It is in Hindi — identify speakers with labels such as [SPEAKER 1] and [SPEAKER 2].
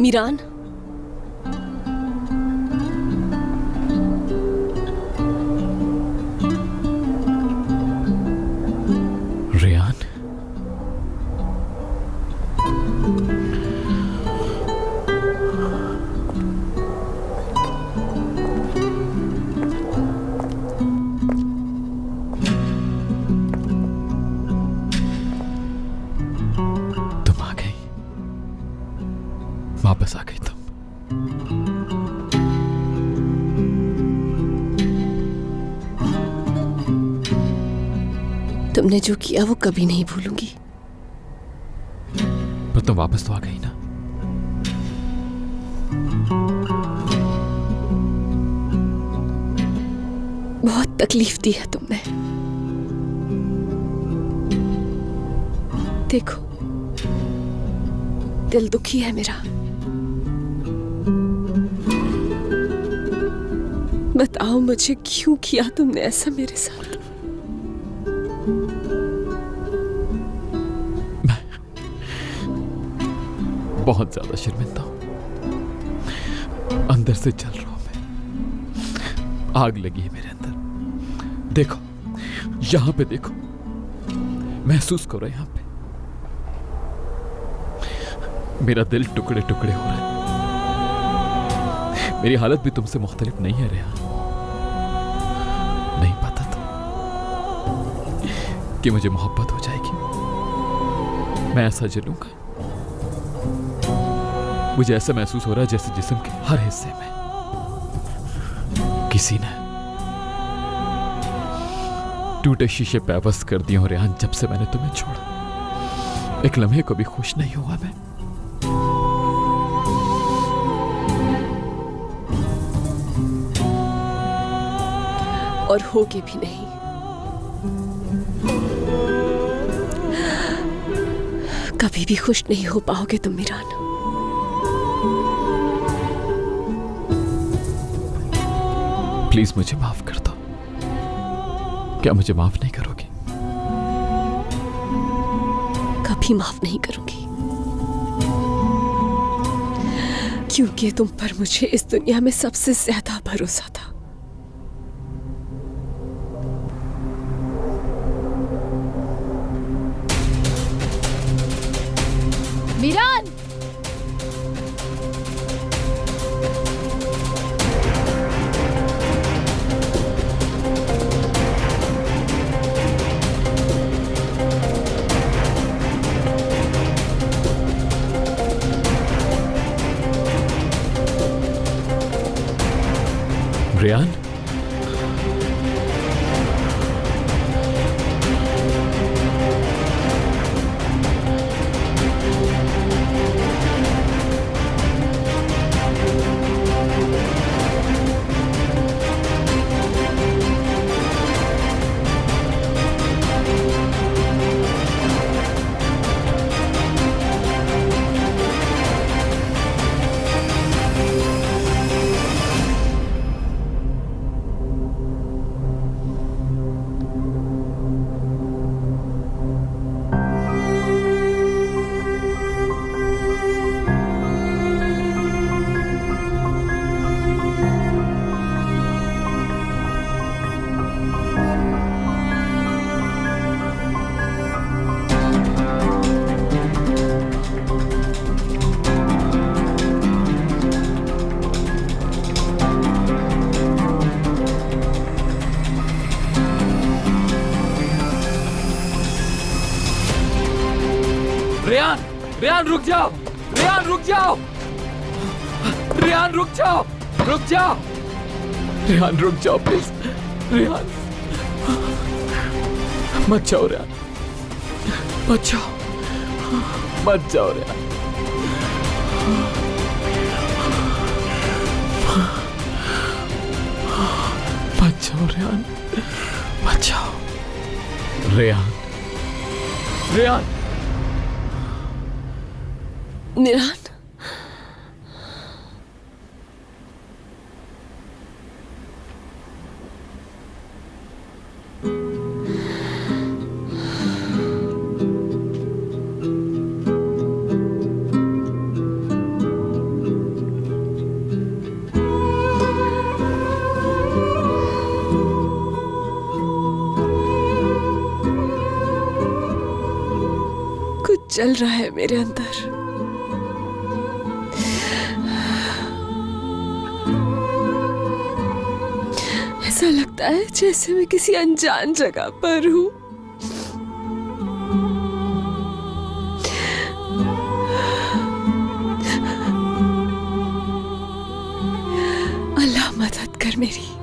[SPEAKER 1] मीरान,
[SPEAKER 2] रेयान, तुम आ गई, वापस आ गई तुम।
[SPEAKER 1] तुमने जो किया वो कभी नहीं भूलूंगी।
[SPEAKER 2] पर तुम वापस तो आ गई ना।
[SPEAKER 1] बहुत तकलीफ दी है तुमने। देखो, दिल दुखी है मेरा। बताओ मुझे, क्यों किया तुमने ऐसा मेरे साथ?
[SPEAKER 2] बहुत ज्यादा शर्मिंदा हूं, अंदर से जल रहा हूं मैं। आग लगी है मेरे अंदर। देखो, यहां पे देखो, महसूस करो यहां पे। मेरा दिल टुकड़े टुकड़े हो रहा है। मेरी हालत भी तुमसे मुख्तलिफ नहीं है रेहान। नहीं पता तो कि मुझे मोहब्बत हो जाएगी, मैं ऐसा जलूंगा। मुझे ऐसा महसूस हो रहा है जैसे जिस्म के हर हिस्से में किसी ने टूटे शीशे पैवस्त कर दिए हो रेहान। जब से मैंने तुम्हें छोड़ा, एक लम्हे को भी खुश नहीं हुआ मैं।
[SPEAKER 1] और होगे भी नहीं। कभी भी खुश नहीं हो पाओगे तुम मीरान।
[SPEAKER 2] प्लीज मुझे माफ कर दो। क्या मुझे माफ नहीं करोगी?
[SPEAKER 1] कभी माफ नहीं करूंगी, क्योंकि तुम पर मुझे इस दुनिया में सबसे ज्यादा भरोसा था।
[SPEAKER 3] मीरान,
[SPEAKER 2] रेहान, रेहान, रेहान रुक जाओ, रेहान रुक जाओ, रेहान रुक जाओ, रुक जाओ, रेहान रुक जाओ प्लीज, रेहान मत जाओ, रेहान मत जाओ, मत जाओ रेहान, मत जाओ रेहान, मत जाओ रेहान, रेहान।
[SPEAKER 1] मीरान, जल रहा है मेरे अंदर। ऐसा लगता है जैसे मैं किसी अनजान जगह पर हूँ। अल्लाह मदद कर मेरी।